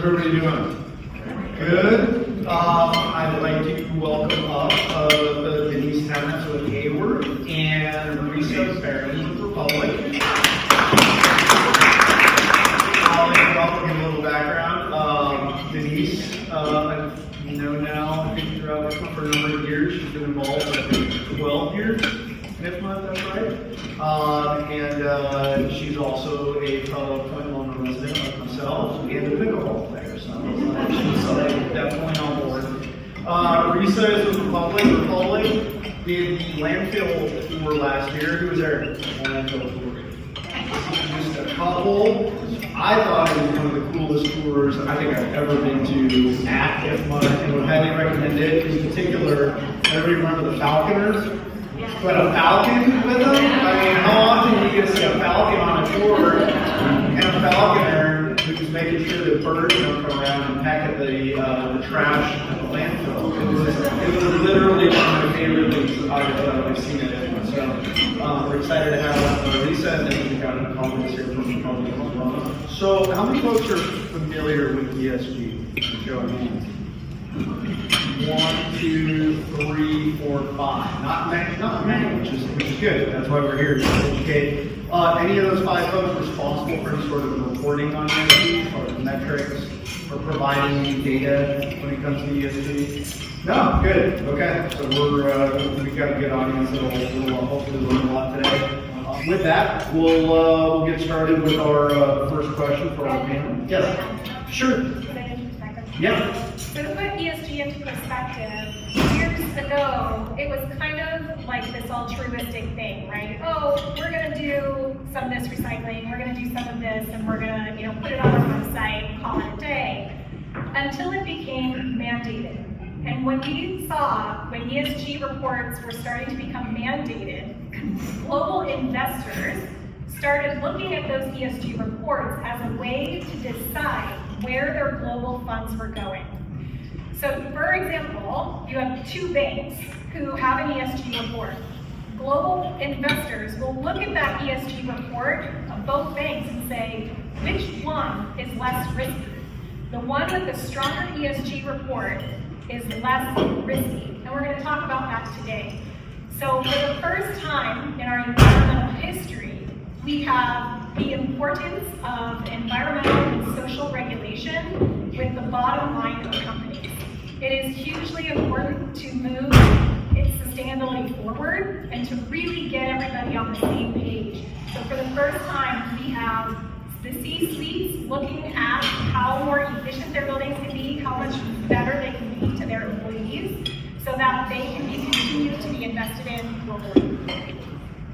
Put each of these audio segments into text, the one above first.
everybody doing? Good. I'd like to welcome up Denise Tennant with Hayward and Risa Barron with Republic. I'll give a little background. Denise, I've known now, I think throughout IFMA for a number of years. She's been involved for I think 12 years in IFMA, that's right. And she's also a fellow Point Loma resident like myself and a pickleball player, so she's definitely on board. Risa is with Republic. Republic did the landfill tour last year. Who was there? Landfill tour. Just a couple. I thought it was one of the coolest tours I think I've ever been to at IFMA and would highly recommend it. In particular, everybody remember the Falconers? But a falcon with them? I mean, how often do you get to see a falcon on a tour and a falconer who's making sure that birds don't come around and peck at the trash at the landfill? It was literally one of my favorite things I've seen at IFMA. So we're excited to have Risa, and then we've got a comments here from the public as well. So how many folks are familiar with ESG? Show of hands. 1, 2, 3, 4, 5. Not many, which is good. That's why we're here to educate. Any of those 5 folks responsible for any sort of reporting on ESG or metrics or providing data when it comes to ESG? No, good. Okay, so we've got a good audience that'll hopefully learn a lot today. With that, we'll get started with our first question for our panel. Yes, sure. Yeah. So to put ESG into perspective, years ago, it was kind of like this altruistic thing, right? Oh, we're going to do some of this recycling, we're going to do some of this, and we're going to, put it on our website and call it a day, until it became mandated. And when we saw, when ESG reports were starting to become mandated, global investors started looking at those ESG reports as a way to decide where their global funds were going. So for example, you have 2 banks who have an ESG report. Global investors will look at that ESG report of both banks and say, which one is less risky? The one with the stronger ESG report is less risky. And we're going to talk about that today. So for the first time in our environmental history, we have the importance of environmental and social regulation with the bottom line of companies. It is hugely important to move its sustainability forward and to really get everybody on the same page. So for the first time, we have the C-suites looking at how more efficient their buildings can be, how much better they can be to their employees, so that they can be continued to be invested in globally.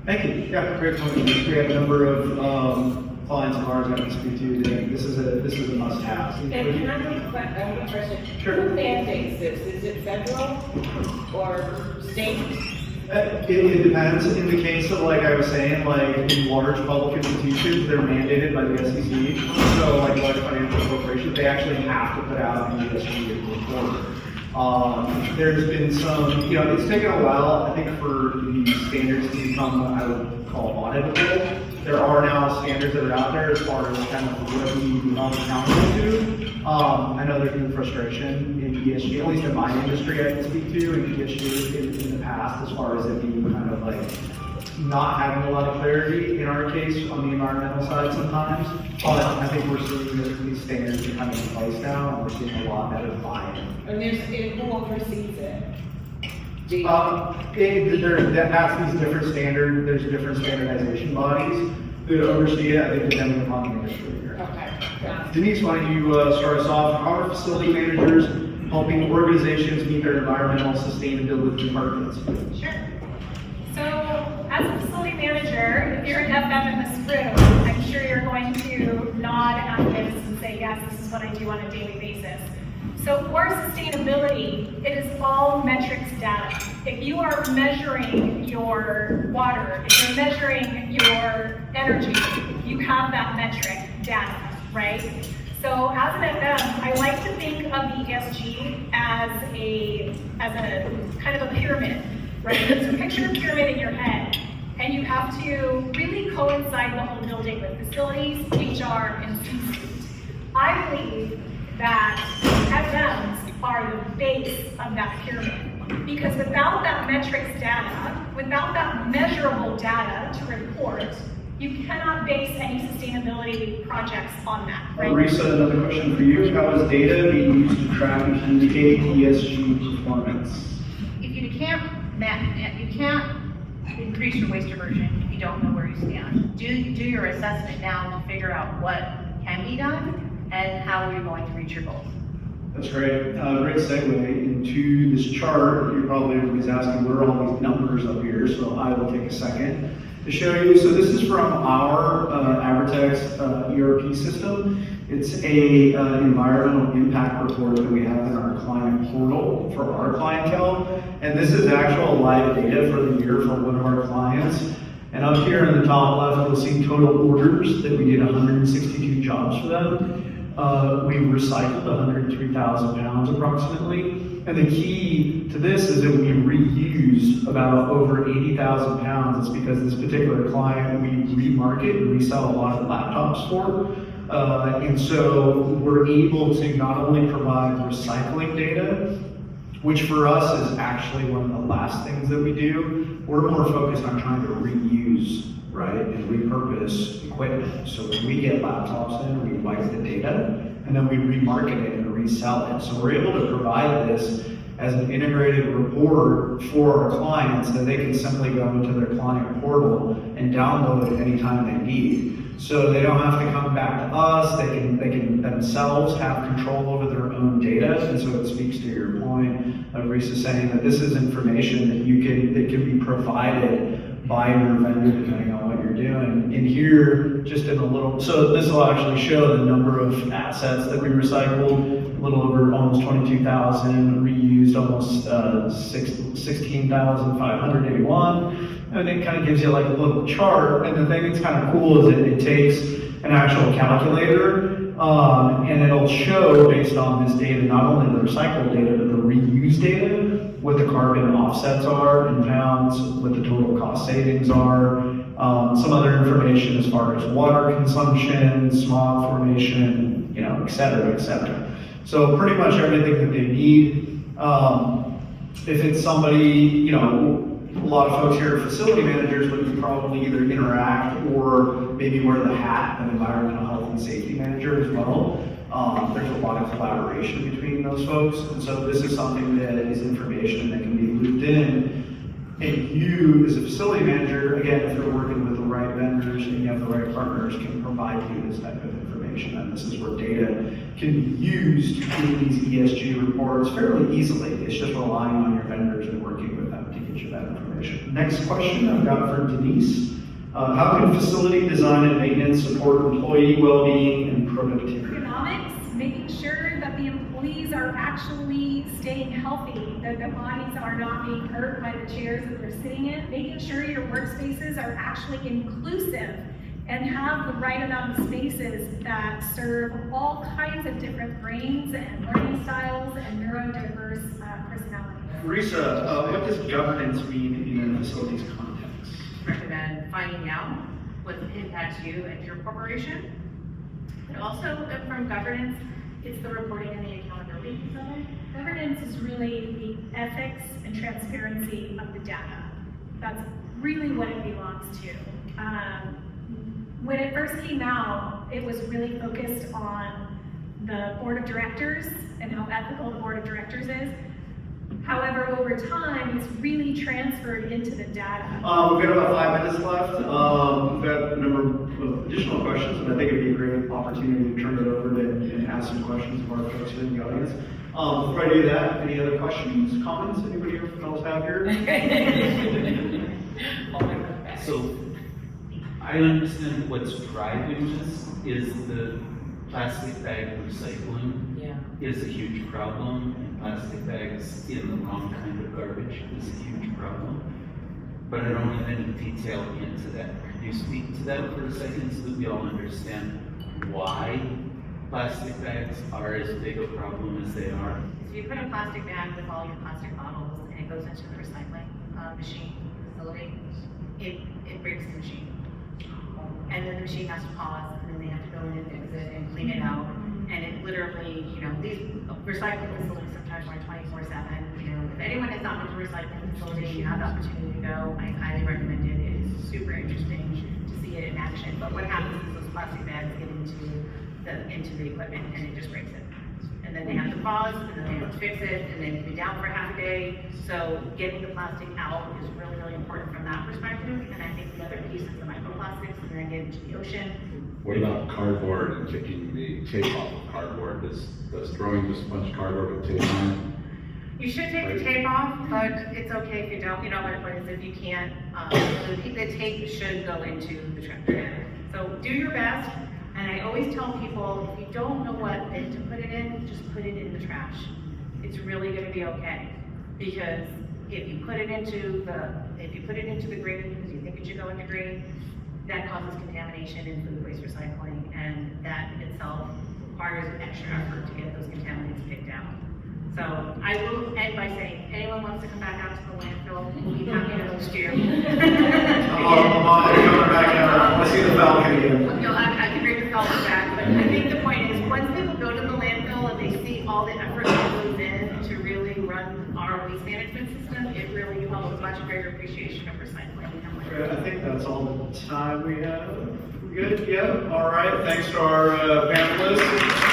Thank you. Yeah, great point. We have a number of clients of ours that can speak to you today. This is a must-have. And can I have a question? Sure. Who mandates this? Is it federal or state? It depends. In the case of, like I was saying, like in large public institutions, they're mandated by the SEC. So, like large financial corporations, they actually have to put out an ESG report. There's been some, it's taken a while, I think, for the standards to become what I would call auditable. There are now standards that are out there as far as kind of what we become accountable to. I know there's been frustration in ESG, at least in my industry I can speak to, in ESG in the past, as far as it being kind of like not having a lot of clarity in our case on the environmental side sometimes. But I think we're seeing these standards are kind of in place now, and we're seeing a lot better buy-in. And who oversees it? That's these different standards. There's different standardization bodies that oversee it. I think depending upon the industry here. Okay. Denise, why don't you start us off? How are facility managers helping organizations meet their environmental sustainability targets? Sure. So, as a facility manager, if you're an FM in this room, I'm sure you're going to nod at this and say, yes, this is what I do on a daily basis. So for sustainability, it is all metrics data. If you are measuring your water, if you're measuring your energy, you have that metric data, right? So as an FM, I like to think of the ESG as a kind of a pyramid, right? So picture a pyramid in your head, and you have to really coincide the whole building with facilities, HR, and C-suite. I believe that FMs are the base of that pyramid. Because without that metrics data, without that measurable data to report, you cannot base any sustainability projects on that, right? Marisa, another question for you. How is data being used to track and communicate ESG performance? If you can't increase your waste diversion if you don't know where you stand. Do your assessment now to figure out what can be done and how are you going to reach your goals. That's great. Great segue into this chart. You're probably everybody's asking, what are all these numbers up here? So I will take a second to show you. So this is from our Avertex ERP system. It's a environmental impact report that we have in our client portal for our clientele. And this is actual live data for the year for one of our clients. And up here in the top left, you'll see total orders that we did 162 jobs for them. We recycled 103,000 pounds approximately. And the key to this is that we reuse about over 80,000 pounds. It's because this particular client, we remarket and resell a lot of laptops for. And so we're able to not only provide recycling data, which for us is actually one of the last things that we do. We're more focused on trying to reuse, right, and repurpose equipment. So when we get laptops in, we wipe the data, and then we remarket it and resell it. So we're able to provide this as an integrated report for our clients that they can simply go into their client portal and download it anytime they need. So they don't have to come back to us, they can themselves have control over their own data. And so it speaks to your point of Risa saying that this is information that can be provided by your vendor depending on what you're doing. And here, just in a little, so this will actually show the number of assets that we recycled, a little over almost 22,000, reused almost 16,581. And it kind of gives you like a little chart. And the thing that's kind of cool is that it takes an actual calculator and it'll show based on this data, not only the recycled data, but the reused data, what the carbon offsets are in pounds, what the total cost savings are, some other information as far as water consumption, smog formation, et cetera, et cetera. So pretty much everything that they need. If it's somebody, a lot of folks here are facility managers, but you probably either interact or maybe wear the hat of environmental health and safety manager as well. There's a lot of collaboration between those folks. And so this is something that is information that can be looped in. And you, as a facility manager, again, if you're working with the right vendors and you have the right partners, can provide you this type of information. And this is where data can be used in these ESG reports fairly easily. It's just relying on your vendors and working with them to get you that information. Next question I've got for Denise. How can facility design and maintenance support employee well-being and productivity? Ergonomics, making sure that the employees are actually staying healthy, that their bodies are not being hurt by the chairs that they're sitting in, making sure your workspaces are actually inclusive and have the right amount of spaces that serve all kinds of different brains and learning styles and neurodiverse personalities. Risa, what does governance mean in a facilities context? Recommend finding out what impacts you and your corporation. But also from governance, it's the reporting and the accountability piece of it. Governance is really the ethics and transparency of the data. That's really what it belongs to. When it first came out, it was really focused on the board of directors and how ethical the board of directors is. However, over time, it's really transferred into the data. We've got about 5 minutes left. We've got a number of additional questions, and I think it'd be a great opportunity to turn it over and ask some questions of our folks in the audience. Before I do that, any other questions, comments, anybody else have here? So, I understand what's driving this is the plastic bag recycling is a huge problem, and plastic bags in the wrong kind of garbage is a huge problem. But I don't have any detail into that. Could you speak to that for a second so that we all understand why plastic bags are as big a problem as they are? So you put a plastic bag with all your plastic bottles and it goes into the recycling machine facility, it breaks the machine. And then the machine has to pause, and then they have to go in and fix it and clean it out. And it and literally, you know, these recycling facilities sometimes are 24/7. You know, if anyone has not been to a recycling facility, you have the opportunity to go, I highly recommend it. It is super interesting to see it in action. But what happens is those plastic bags get into the equipment and it just breaks it. And then they have to pause, and then they have to fix it, and then be down for half a day. So getting the plastic out is really, really important from that perspective. And I think the other piece is the microplastics, and then get into the ocean. What about cardboard and taking the tape off of cardboard? Does throwing just a bunch of cardboard with tape on it? You should take the tape off, but it's okay if you don't. You know, my point is if you can't, the tape should go into the trash bin. So do your best. And I always tell people, if you don't know what bin to put it in, just put it in the trash. It's really gonna be okay. Because if you put it into the green because you think it should go into green, that causes contamination in food waste recycling, and that in itself requires an extra effort to get those contaminants picked out. So I will end by saying, anyone wants to come back out to the landfill, we'll be happy to host you. I'm on, coming back out, I want to see the balcony again. I can bring the fellows back, but I think the point is, once people go to the landfill and they see all the effort that goes in to really run our waste management system, it really develops a much greater appreciation of recycling. Okay, I think that's all the time we have. We good? Yeah, all right, thanks to our panelists.